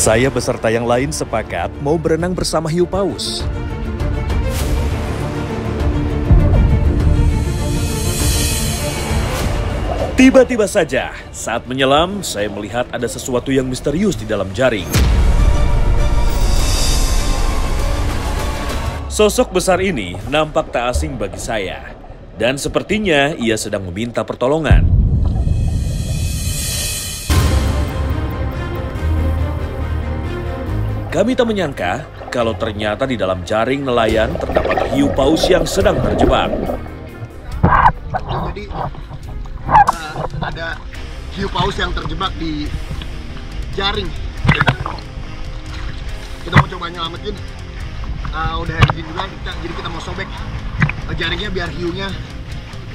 Saya beserta yang lain sepakat mau berenang bersama hiu paus. Tiba-tiba saja, saat menyelam, saya melihat ada sesuatu yang misterius di dalam jaring. Sosok besar ini nampak tak asing bagi saya, dan sepertinya ia sedang meminta pertolongan. Kami tak menyangka kalau ternyata di dalam jaring nelayan terdapat hiu paus yang sedang terjebak. Jadi ada hiu paus yang terjebak di jaring. Kita mau coba nyelamatin. Udah izin juga, jadi kita mau sobek jaringnya biar hiunya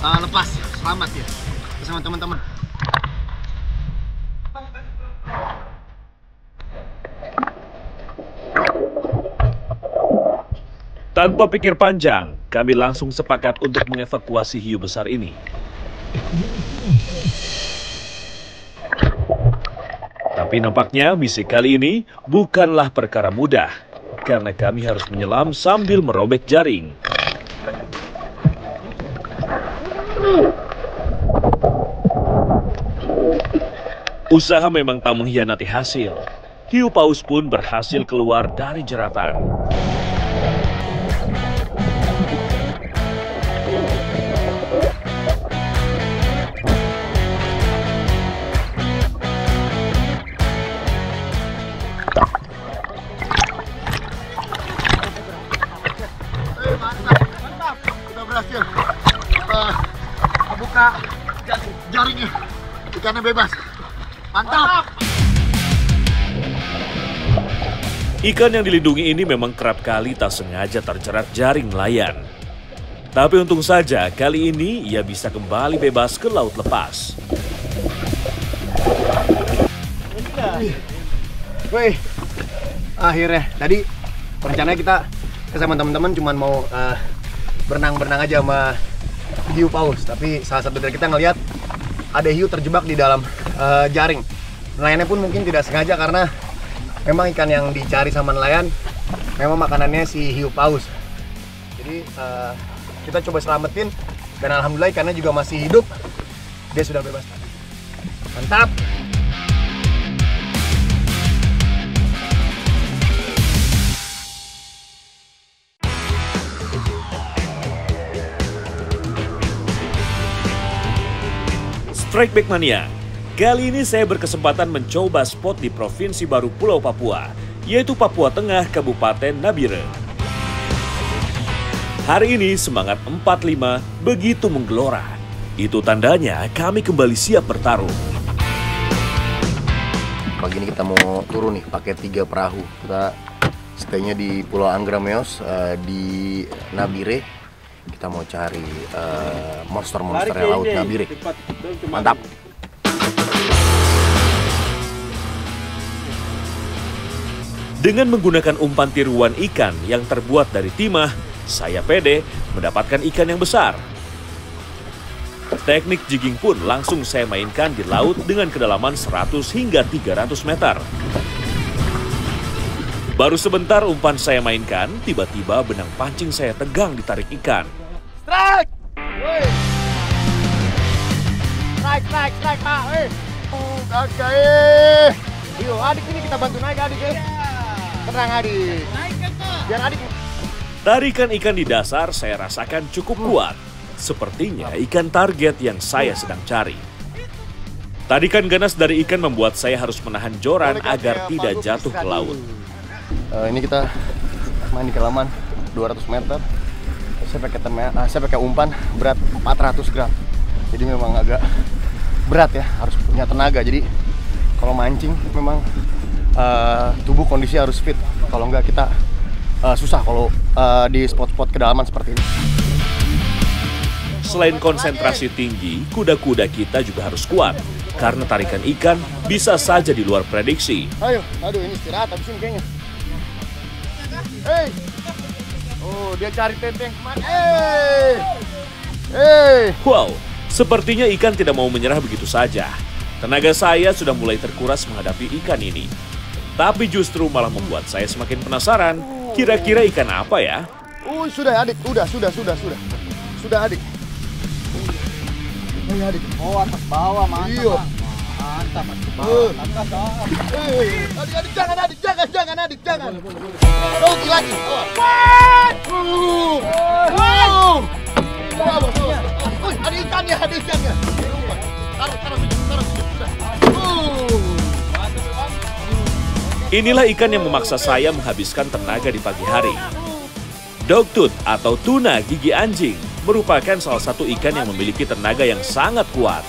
lepas, selamat ya bersama teman-teman. Tanpa pikir panjang, kami langsung sepakat untuk mengevakuasi hiu besar ini. Tapi nampaknya misi kali ini bukanlah perkara mudah, karena kami harus menyelam sambil merobek jaring. Usaha memang tak mengkhianati hasil. Hiu paus pun berhasil keluar dari jeratan. Mantap, kita berhasil buka jaringnya, ikannya bebas. Mantap. Ikan yang dilindungi ini memang kerap kali tak sengaja terjerat jaring nelayan. Tapi untung saja kali ini ia bisa kembali bebas ke laut lepas. Wih, akhirnya tadi rencananya kita sama teman-teman cuman mau berenang-berenang aja sama hiu paus, tapi salah satu dari kita ngelihat ada hiu terjebak di dalam jaring. Nelayannya pun mungkin tidak sengaja karena memang ikan yang dicari sama nelayan memang makanannya si hiu paus. Jadi kita coba selamatin dan alhamdulillah ikannya juga masih hidup. Dia sudah bebas. Mantap. Strike Back Mania. Kali ini saya berkesempatan mencoba spot di Provinsi Baru Pulau Papua, yaitu Papua Tengah, Kabupaten Nabire. Hari ini semangat 45 begitu menggelora. Itu tandanya kami kembali siap bertarung. Pagi ini kita mau turun nih pakai 3 perahu. Kita stay-nya di Pulau Anggrameos di Nabire. Kita mau cari monster-monster laut Nabire. Mantap. Dengan menggunakan umpan tiruan ikan yang terbuat dari timah, saya pede mendapatkan ikan yang besar. Teknik jigging pun langsung saya mainkan di laut dengan kedalaman 100 hingga 300 meter. Baru sebentar umpan saya mainkan, tiba-tiba benang pancing saya tegang ditarik ikan. Strike! Strike, Pak. Kakak. Yuk, adik ini kita bantu naik, adik. Tenang, adik. Biar adik. Tarikan ikan di dasar saya rasakan cukup kuat. Sepertinya ikan target yang saya sedang cari. Tarikan ganas dari ikan membuat saya harus menahan joran agar tidak jatuh ke laut. Ini kita main di kedalaman 200 meter. Saya pakai umpan berat 400 gram. Jadi memang agak berat ya, harus punya tenaga. Jadi kalau mancing memang tubuh kondisi harus fit. Kalau enggak kita susah kalau di spot-spot kedalaman seperti ini. Selain konsentrasi tinggi, kuda-kuda kita juga harus kuat. Karena tarikan ikan bisa saja di luar prediksi. Aduh ini istirahat habis ini kayaknya. Hei. Oh, dia cari tenteng kemana? Wow, sepertinya ikan tidak mau menyerah begitu saja. Tenaga saya sudah mulai terkuras menghadapi ikan ini. Tapi justru malah membuat saya semakin penasaran, kira-kira ikan apa ya? Sudah adik, sudah. Sudah adik. Oh ya adik. Oh atas bawah mantap. Iya. Mantap. Adik, jangan adik, jangan. Oh, lagi. Ada ikannya. Taruh sudah. Inilah ikan yang memaksa saya menghabiskan tenaga di pagi hari. Dogtooth atau tuna gigi anjing merupakan salah satu ikan yang memiliki tenaga yang sangat kuat.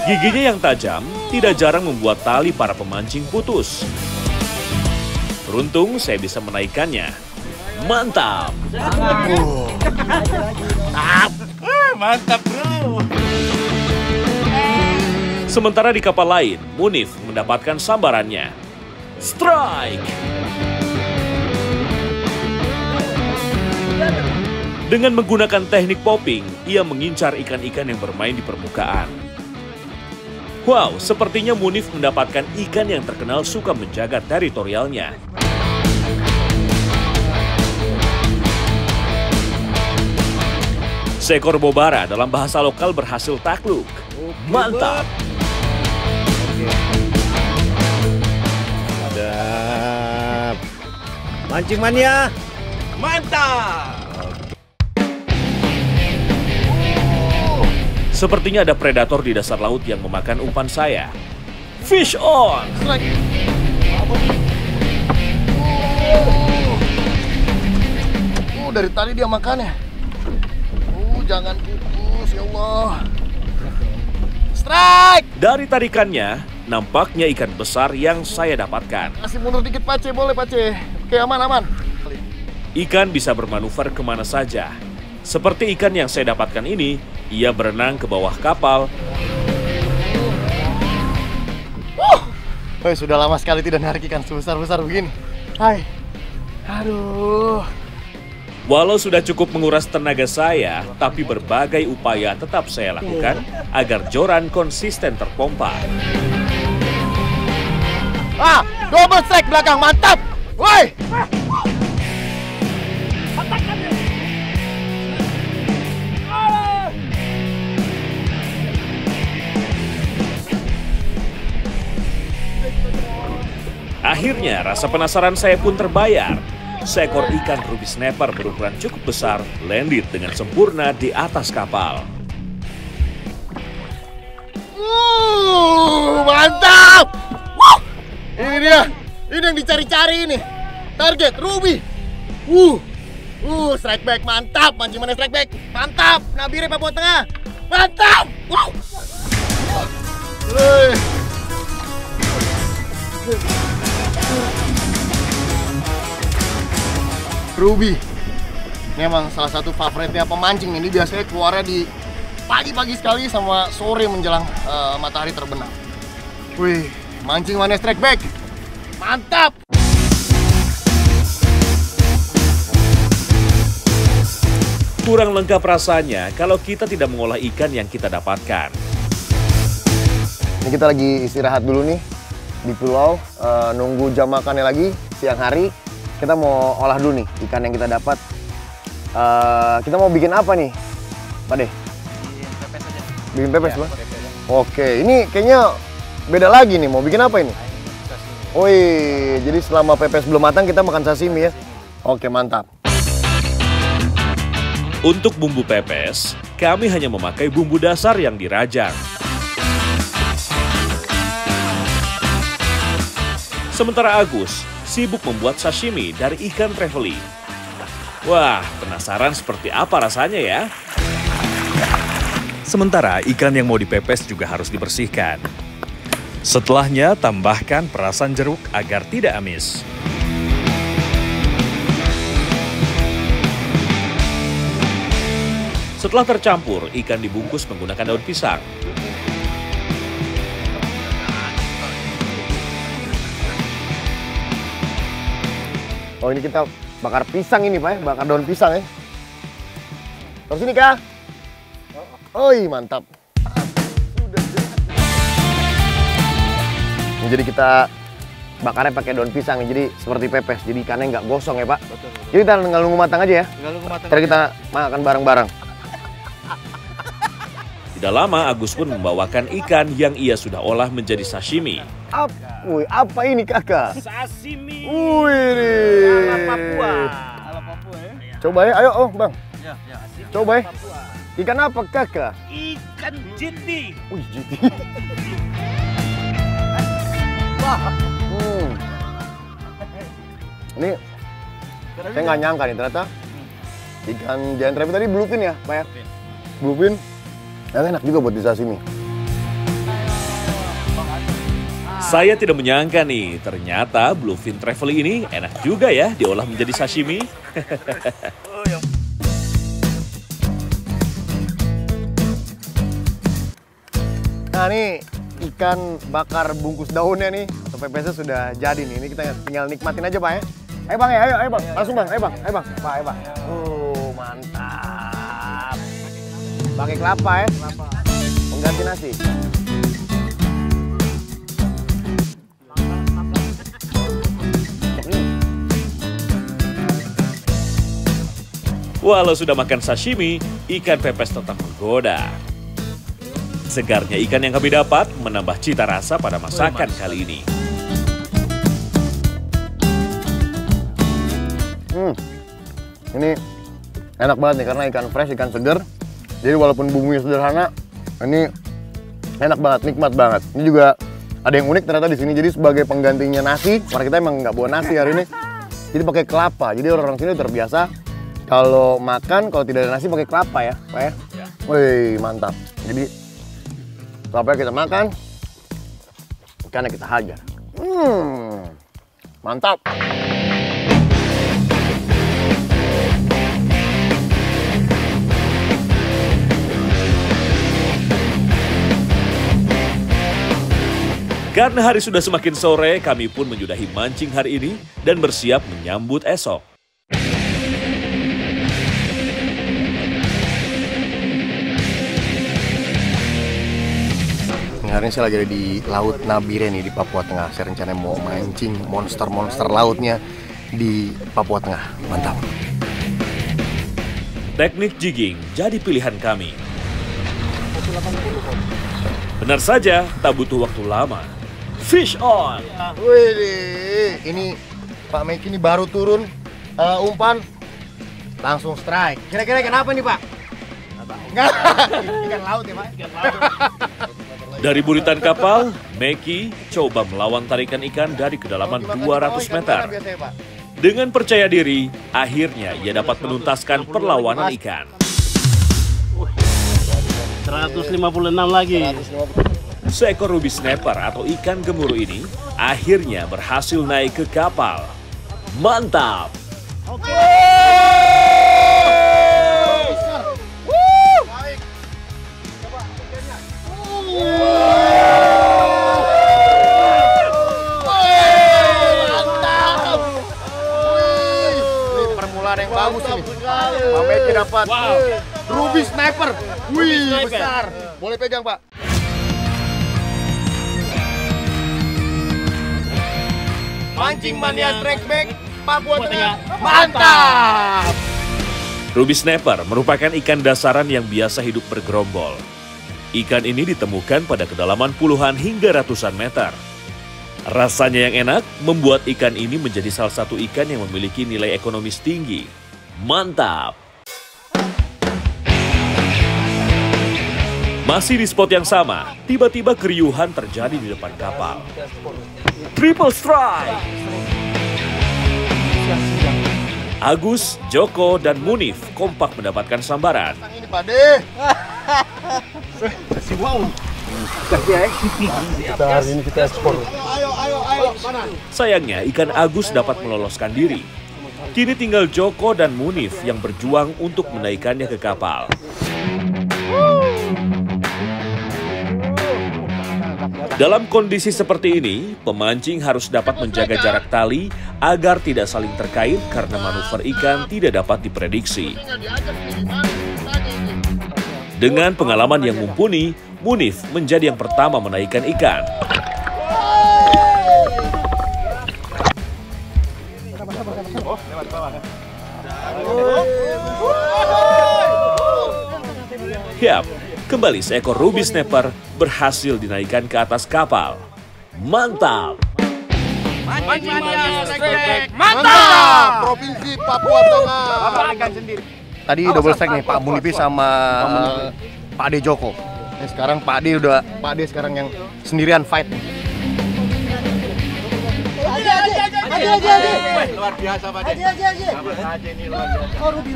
Giginya yang tajam tidak jarang membuat tali para pemancing putus. Beruntung saya bisa menaikkannya. Mantap! Mantap bro. Sementara di kapal lain, Munif mendapatkan sambarannya. Strike! Dengan menggunakan teknik popping, ia mengincar ikan-ikan yang bermain di permukaan. Wow, sepertinya Munif mendapatkan ikan yang terkenal suka menjaga teritorialnya. Seekor bobara dalam bahasa lokal berhasil takluk. Mantap! Mantap. Mancing mania. Mantap. Sepertinya ada predator di dasar laut yang memakan umpan saya. Fish on! Dari tadi dia makannya. Jangan putus, ya Allah. Strike! Dari tarikannya, nampaknya ikan besar yang saya dapatkan. Kasih mundur dikit, Pace. Boleh, Pace. Oke, aman. Ikan bisa bermanuver kemana saja. Seperti ikan yang saya dapatkan ini, ia berenang ke bawah kapal. Sudah lama sekali tidak narik ikan sebesar-besar begini. Hai. Aduh. Walau sudah cukup menguras tenaga saya, tapi berbagai upaya tetap saya lakukan agar joran konsisten terpompa. Double strike belakang, mantap. Woi. Akhirnya rasa penasaran saya pun terbayar. Seekor ikan ruby snapper berukuran cukup besar landed dengan sempurna di atas kapal. Mantap! Ini dia, ini yang dicari-cari ini. Target ruby. Strike back, mantap. Mancing mana strike back, mantap. Nabire Papua Tengah, mantap. Ruby memang salah satu favoritnya pemancing. Ini biasanya keluarnya di pagi-pagi sekali sama sore menjelang matahari terbenam. Wih, mancing mana strike back, mantap. Kurang lengkap rasanya kalau kita tidak mengolah ikan yang kita dapatkan. Ini kita lagi istirahat dulu nih di pulau, nunggu jam makannya lagi siang hari. Kita mau olah dulu nih ikan yang kita dapat. Kita mau bikin apa nih, Pak De? Bikin pepes aja. Bikin pepes, Bang? Oke, ini kayaknya beda lagi nih. Mau bikin apa ini? Jadi selama pepes belum matang kita makan sashimi ya? Oke, mantap. Untuk bumbu pepes, kami hanya memakai bumbu dasar yang dirajang. Sementara Agus sibuk membuat sashimi dari ikan trevally. Wah, penasaran seperti apa rasanya ya? Sementara ikan yang mau dipepes juga harus dibersihkan. Setelahnya, tambahkan perasan jeruk agar tidak amis. Setelah tercampur, ikan dibungkus menggunakan daun pisang. Oh, ini kita bakar pisang ini, Pak ya? Bakar daun pisang ya. Terus ini, Kak. Mantap. Ini Jadi kita bakarnya pakai daun pisang, jadi seperti pepes, jadi ikannya nggak gosong ya Pak. Betul. Jadi kita tinggal nunggu matang aja ya. Tinggal nunggu matang. Ntar kita makan bareng-bareng. Tidak lama Agus pun membawakan ikan yang ia sudah olah menjadi sashimi. Apa ini kakak? Sashimi. Wih. Ala Papua. Ala Papua ya. Coba ya, ayo Bang. Ya. Coba ya. Ikan apa kakak? Ikan jiti. Wih, jiti. Wah. Ini saya nggak nyangka nih ternyata ikan giant rabbit tadi bluefin ya Pak ya? Bluefin. Enak juga buat di sashimi. Saya tidak menyangka nih, ternyata bluefin trevally ini enak juga ya diolah menjadi sashimi. Nah ini ikan bakar bungkus daunnya nih, atau pepesnya sudah jadi nih. Ini kita tinggal nikmatin aja Pak ya. Ayo Bang ya, ayo Bang, langsung Bang, ayo Bang. Pak, ayo Bang. Mantap. Pakai kelapa ya, pengganti nasi. Walau sudah makan sashimi, ikan pepes tetap menggoda. Segarnya ikan yang kami dapat menambah cita rasa pada masakan kali ini. Ini enak banget nih karena ikan fresh, ikan segar. Jadi walaupun bumbunya sederhana, ini enak banget, nikmat banget. Ini juga ada yang unik ternyata di sini. Jadi sebagai penggantinya nasi, karena kita emang nggak bawa nasi hari ini, jadi pakai kelapa. Jadi orang-orang sini terbiasa kalau makan, kalau tidak ada nasi pakai kelapa ya, Pak ya. Wih, mantap. Jadi kelapa kita makan, ikannya kita hajar. Mantap. Karena hari sudah semakin sore, kami pun menyudahi mancing hari ini dan bersiap menyambut esok. Hari ini saya lagi ada di Laut Nabire nih di Papua Tengah. Saya rencana mau mancing monster-monster lautnya di Papua Tengah. Mantap. Teknik jigging jadi pilihan kami. Benar saja, tak butuh waktu lama. Fish on! Wih, ini Pak Meki ini baru turun umpan, langsung strike. Kira-kira ikan apa nih Pak? Enggak, ikan laut ya Pak. Dari buritan kapal, Meki coba melawan tarikan ikan dari kedalaman 200 meter. Dengan percaya diri, akhirnya ia dapat menuntaskan perlawanan ikan. 156 lagi. Seekor ruby snapper atau ikan gemuruh ini akhirnya berhasil naik ke kapal. Mantap! Ini permulaan yang bagus ini. Pak Meki dapat ruby sniper. Wih, besar. Boleh pegang Pak. Mancing Mania Strike Back Papua Tengah. Mantap! Ruby snapper merupakan ikan dasaran yang biasa hidup bergerombol. Ikan ini ditemukan pada kedalaman puluhan hingga ratusan meter. Rasanya yang enak membuat ikan ini menjadi salah satu ikan yang memiliki nilai ekonomis tinggi. Mantap! Masih di spot yang sama, tiba-tiba keriuhan terjadi di depan kapal. Triple strike! Agus, Joko, dan Munif kompak mendapatkan sambaran. Ini Pak De. Wow. Kita hari ini kita ekspor. Ayo, mana? Sayangnya ikan Agus dapat meloloskan diri. Kini tinggal Joko dan Munif yang berjuang untuk menaikkannya ke kapal. Dalam kondisi seperti ini, pemancing harus dapat menjaga jarak tali agar tidak saling terkait karena manuver ikan tidak dapat diprediksi. Dengan pengalaman yang mumpuni, Munif menjadi yang pertama menaikkan ikan. Yap, kembali seekor ruby snapper berhasil dinaikkan ke atas kapal. Mantap! Mancing Mania Strike Back. Mantap! Provinsi Papua Tengah. Ikan sendiri. Tadi double strike nih Pak Munipi sama Pak Ade Joko. Nah, sekarang Pak Ade sekarang yang sendirian fight nih. Aji. Luar biasa Pak Ade. Aji ini luar biasa. Oh Ruby.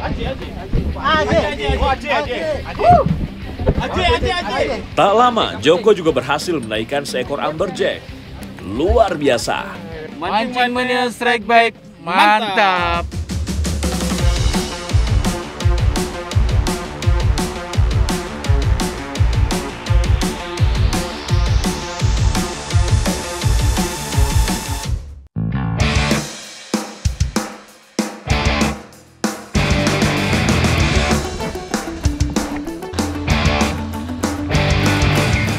Aji. Tak lama, Joko juga berhasil menaikkan seekor amberjack. Luar biasa. Mancing Mania Strike Back. Mantap.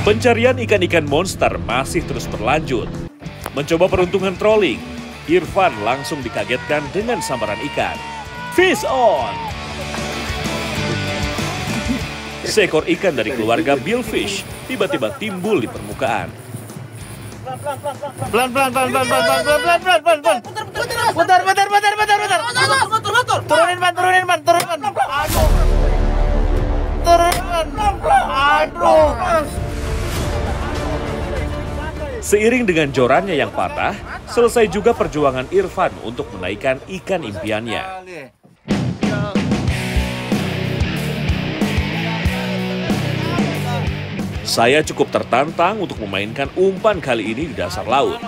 Pencarian ikan-ikan monster masih terus berlanjut. Mencoba peruntungan trolling, Irfan langsung dikagetkan dengan sambaran ikan. Fish on! Seekor ikan dari keluarga billfish tiba-tiba timbul di permukaan. Pelan. Putar. Turunin ban. Aduh. Seiring dengan jorannya yang patah, selesai juga perjuangan Irfan untuk menaikkan ikan impiannya. Saya cukup tertantang untuk memainkan umpan kali ini di dasar laut.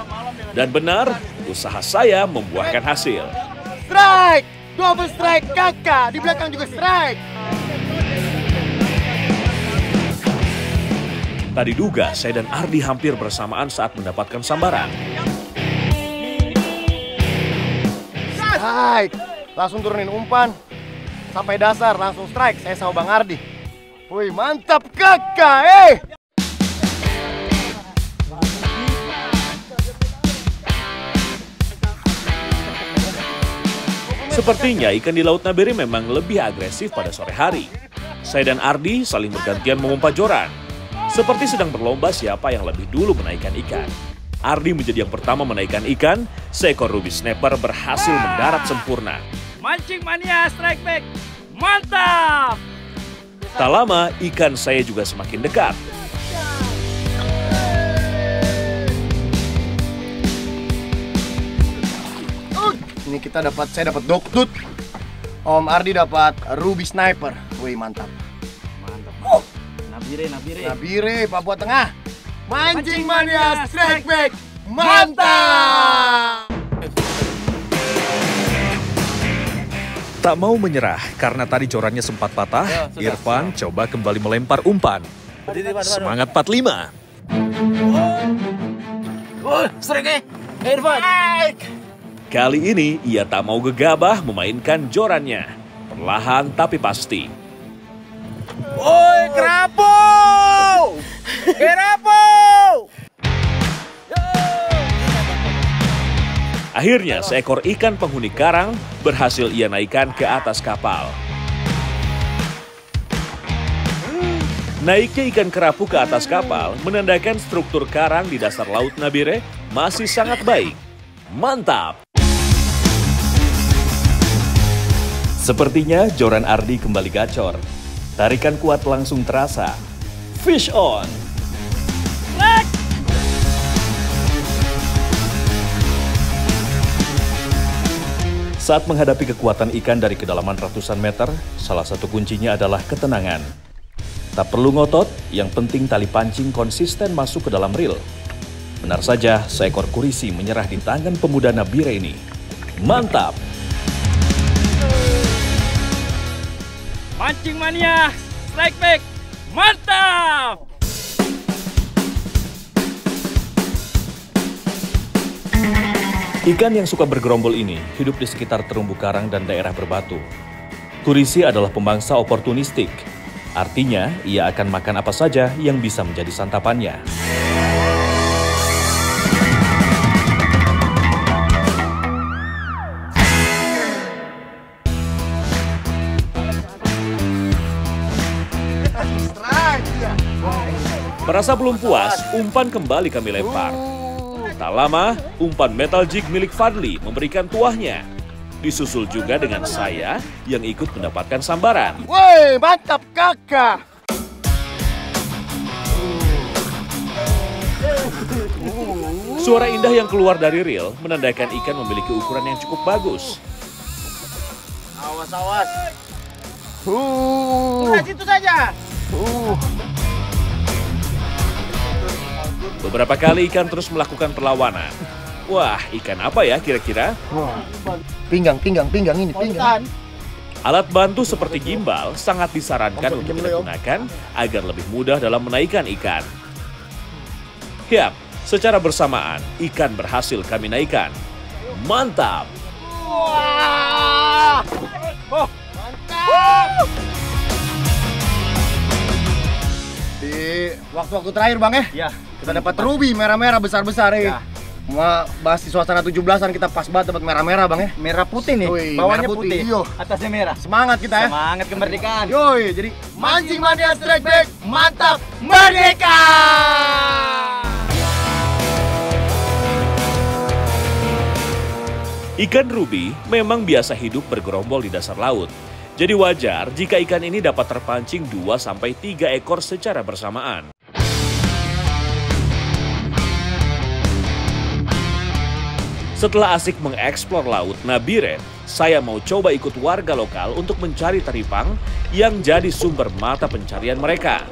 Dan benar, usaha saya membuahkan hasil. Strike! Double strike kakak! Di belakang juga strike! Tadi duga saya dan Ardi hampir bersamaan saat mendapatkan sambaran. Strike! Langsung turunin umpan. Sampai dasar, langsung strike. Saya sama Bang Ardi. Wih, mantap kakak, Sepertinya ikan di Laut Nabire memang lebih agresif pada sore hari. Saya dan Ardi saling bergantian mengumpat joran. Seperti sedang berlomba siapa yang lebih dulu menaikkan ikan. Ardi menjadi yang pertama menaikkan ikan, seekor ruby snapper berhasil mendarat sempurna. Mancing Mania Strike Back. Mantap! Tak lama, ikan saya juga semakin dekat. Ini saya dapat dogtooth. Om Ardi dapat ruby sniper. Wih, mantap. Nabire, Papua Tengah. Mancing Mania Strike Back. Mantap! Tak mau menyerah karena tadi jorannya sempat patah, Irfan coba kembali melempar umpan. Semangat 45. Strike Irfan. Kali ini ia tak mau gegabah memainkan jorannya. Perlahan tapi pasti. Woi, kerapu! Akhirnya seekor ikan penghuni karang berhasil ia naikkan ke atas kapal. Naiknya ikan kerapu ke atas kapal menandakan struktur karang di dasar Laut Nabire masih sangat baik. Mantap! Sepertinya joran Ardi kembali gacor. Tarikan kuat langsung terasa. Fish on! Saat menghadapi kekuatan ikan dari kedalaman ratusan meter, salah satu kuncinya adalah ketenangan. Tak perlu ngotot, yang penting tali pancing konsisten masuk ke dalam reel. Benar saja, seekor kurisi menyerah di tangan pemuda Nabire ini. Mantap! Mancing Mania Strike Back. Mantap! Ikan yang suka bergerombol ini hidup di sekitar terumbu karang dan daerah berbatu. Kurisi adalah pemangsa oportunistik. Artinya, ia akan makan apa saja yang bisa menjadi santapannya. Merasa belum puas, umpan kembali kami lempar. Tak lama, umpan metal jig milik Fadli memberikan tuahnya. Disusul juga dengan saya yang ikut mendapatkan sambaran. Woi, mantap kakak. Suara indah yang keluar dari reel menandakan ikan memiliki ukuran yang cukup bagus. Awas, awas. Udah situ saja. Beberapa kali ikan terus melakukan perlawanan. Wah, ikan apa ya kira-kira? Pinggang ini, pinggang. Alat bantu seperti gimbal sangat disarankan untuk kita gunakan agar lebih mudah dalam menaikkan ikan. Yap, secara bersamaan ikan berhasil kami naikkan. Mantap! Wah. Oh, mantap. Di waktu-waktu terakhir Bang Ya, kita dapat ruby merah-merah besar-besar ya. Bahas di suasana 17-an kita pas banget dapat merah-merah Bang ya. Merah putih nih, Wih, bawahnya merah putih. putih, Iyo. atasnya merah. Semangat kita ya. Semangat kemerdekaan. Yoi, jadi Mancing Mania Strike Back, mantap, merdeka! Ikan ruby memang biasa hidup bergerombol di dasar laut. Jadi wajar jika ikan ini dapat terpancing 2-3 ekor secara bersamaan. Setelah asik mengeksplor laut Nabiren, saya mau coba ikut warga lokal untuk mencari teripang yang jadi sumber mata pencarian mereka.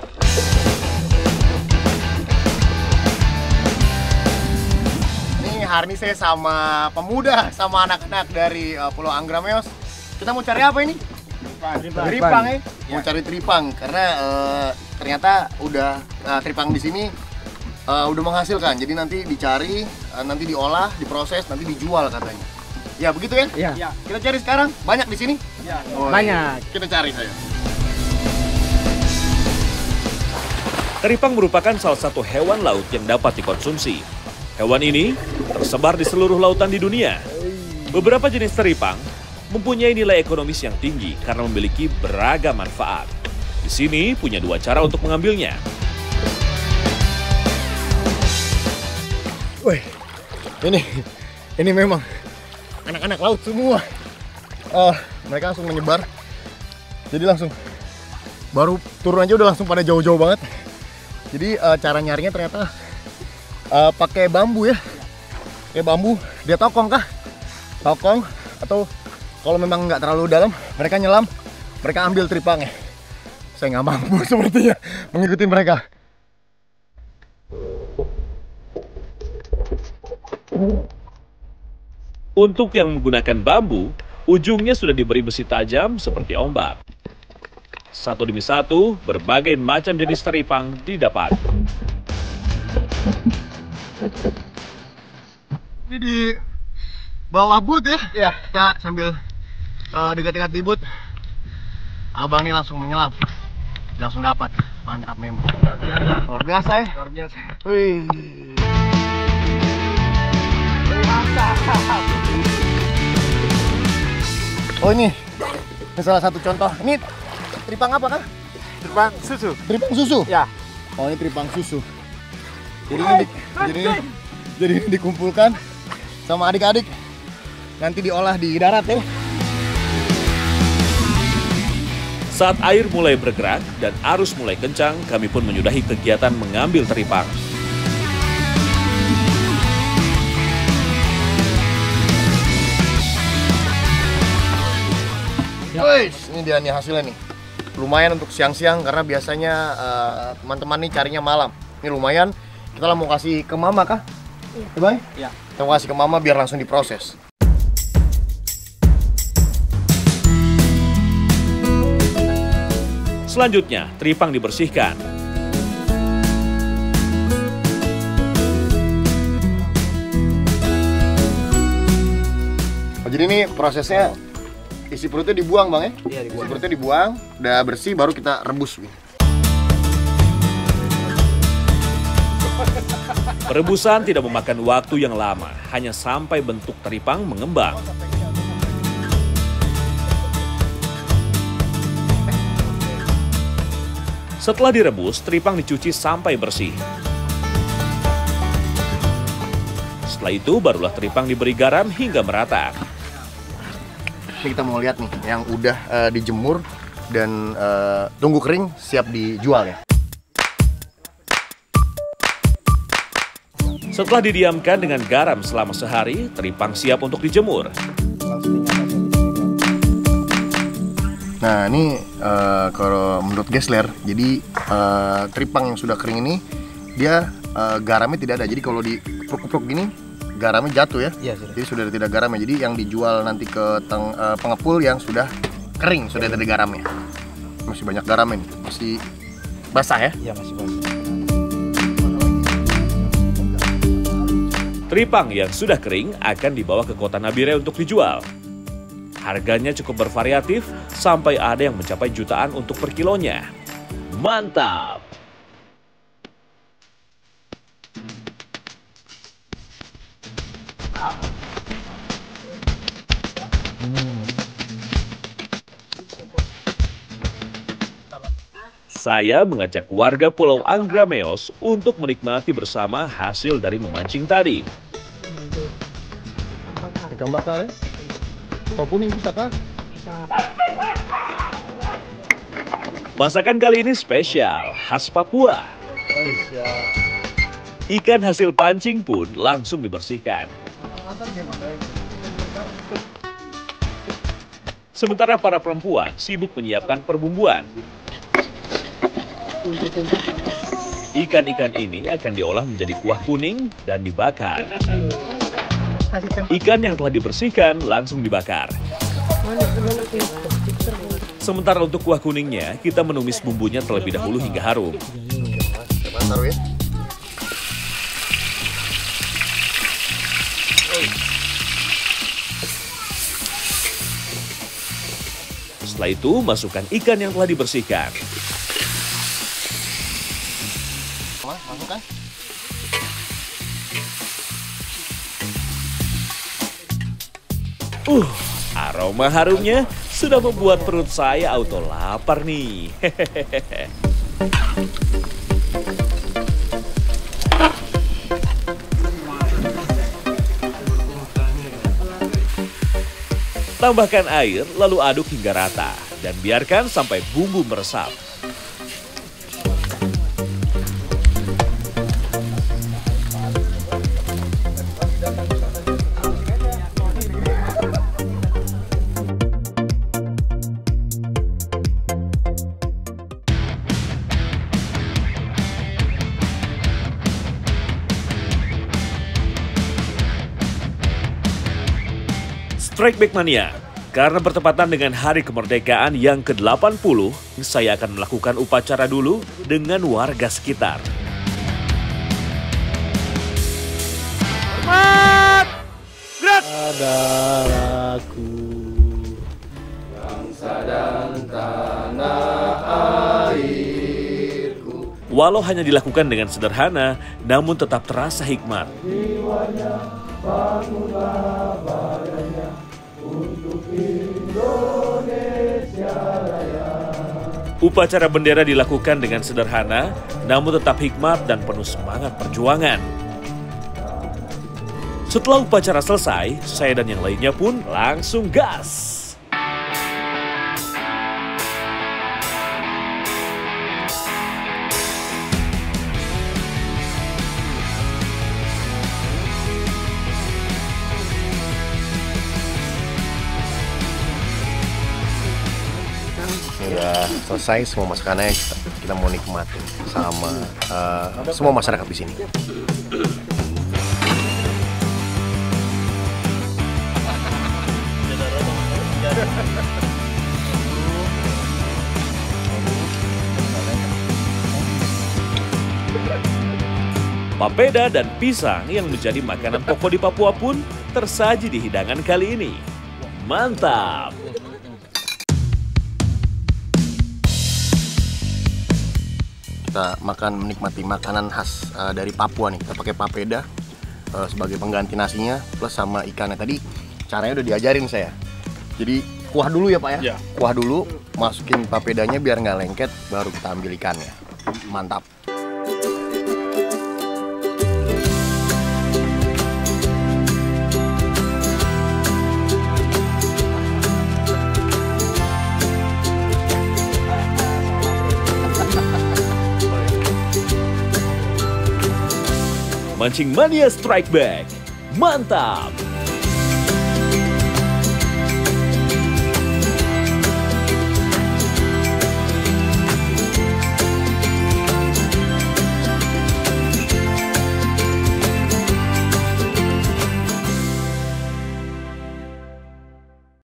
Ini hari ini saya sama pemuda, sama anak-anak dari Pulau Angrameos. Kita mau cari apa ini? Tripang ya? Mau cari tripang karena ternyata udah tripang di sini udah menghasilkan. Jadi nanti dicari, nanti diolah, diproses, nanti dijual katanya. Ya begitu ya? Iya. Kita cari sekarang. Banyak di sini? Ya. Banyak. Kita cari saya. Teripang merupakan salah satu hewan laut yang dapat dikonsumsi. Hewan ini tersebar di seluruh lautan di dunia. Beberapa jenis teripang mempunyai nilai ekonomis yang tinggi karena memiliki beragam manfaat. Di sini punya 2 cara untuk mengambilnya. Wih, ini memang anak-anak laut semua. Mereka langsung menyebar. Jadi langsung baru turun aja udah langsung pada jauh-jauh banget. Jadi cara nyarinya ternyata pakai bambu ya. Pakai bambu, dia tokong kah? Tokong atau kalau memang nggak terlalu dalam, mereka nyelam, mereka ambil teripangnya. Saya nggak mampu sepertinya mengikuti mereka. Untuk yang menggunakan bambu, ujungnya sudah diberi besi tajam seperti ombak. Satu demi satu, berbagai macam jenis teripang didapat. Ini di bawah boot ya? Iya. Kita sambil dekat-dekat di boot. Abang ini langsung menyelam. Langsung dapat. Mantap memang. Luar biasa ya? Luar biasa. Wih. Oh ini salah satu contoh. Ini tripang apa kan? Tripang susu. Tripang susu? Ya. Oh ini tripang susu. Jadi ini dikumpulkan sama adik-adik. Nanti diolah di darat ya. Saat air mulai bergerak dan arus mulai kencang, kami pun menyudahi kegiatan mengambil teripang. Wih, ini dia nih hasilnya nih. Lumayan untuk siang-siang karena biasanya teman-teman nih carinya malam. Ini lumayan. Kita mau kasih ke mama kah? Iya. Bang? Iya. Kita mau kasih ke mama biar langsung diproses. Selanjutnya, teripang dibersihkan. Oh, jadi ini prosesnya isi perutnya dibuang bang ya? Iya, dibuang. Isi perutnya dibuang, udah bersih baru kita rebus. Perebusan tidak memakan waktu yang lama, hanya sampai bentuk teripang mengembang. Setelah direbus, teripang dicuci sampai bersih. Setelah itu, barulah teripang diberi garam hingga merata. Ini kita mau lihat nih, yang udah dijemur dan tunggu kering, siap dijual ya. Setelah didiamkan dengan garam selama sehari, teripang siap untuk dijemur. Nah ini kalau menurut Gessler, jadi teripang yang sudah kering ini dia garamnya tidak ada. Jadi kalau dikepruk-kepruk gini garamnya jatuh ya. Iya, sudah. Jadi sudah tidak garamnya. Jadi yang dijual nanti ke pengepul yang sudah kering, sudah ada garamnya. Masih banyak garamnya nih, masih basah ya? Iya, masih basah. Teripang yang sudah kering akan dibawa ke kota Nabire untuk dijual. Harganya cukup bervariatif, sampai ada yang mencapai jutaan untuk per kilonya. Mantap! Saya mengajak warga Pulau Angrameos untuk menikmati bersama hasil dari memancing tadi. Ikan bakar ya? Kau kuning bisa kah? Masakan kali ini spesial, khas Papua. Ikan hasil pancing pun langsung dibersihkan. Sementara para perempuan sibuk menyiapkan perbumbuan. Ikan-ikan ini akan diolah menjadi kuah kuning dan dibakar. Ikan yang telah dibersihkan langsung dibakar. Sementara untuk kuah kuningnya, kita menumis bumbunya terlebih dahulu hingga harum. Setelah itu, masukkan ikan yang telah dibersihkan. Masukkan. Aroma harumnya sudah membuat perut saya auto lapar nih. Tambahkan air, lalu aduk hingga rata dan biarkan sampai bumbu meresap. Strike Back Mania, karena bertepatan dengan Hari Kemerdekaan yang ke-80, saya akan melakukan upacara dulu dengan warga sekitar. Hormat! Gerak! Adaku bangsa dan tanah airku. Walau hanya dilakukan dengan sederhana, namun tetap terasa hikmat. Jiwanya bangunlah badannya untuk Indonesia Raya. Upacara bendera dilakukan dengan sederhana, namun tetap hikmat dan penuh semangat perjuangan. Setelah upacara selesai, saya dan yang lainnya pun langsung gas. Udah selesai semua masakannya, kita mau nikmatin sama semua masyarakat di sini. Papeda dan pisang yang menjadi makanan pokok di Papua pun tersaji di hidangan kali ini. Mantap! Kita makan menikmati makanan khas dari Papua nih. Kita pakai papeda sebagai pengganti nasinya plus sama ikannya. Tadi caranya udah diajarin saya. Jadi kuah dulu ya Pak ya? Iya. Kuah dulu, masukin papedanya biar nggak lengket, baru kita ambil ikannya. Mantap. Mancing Mania Strike Back. Mantap!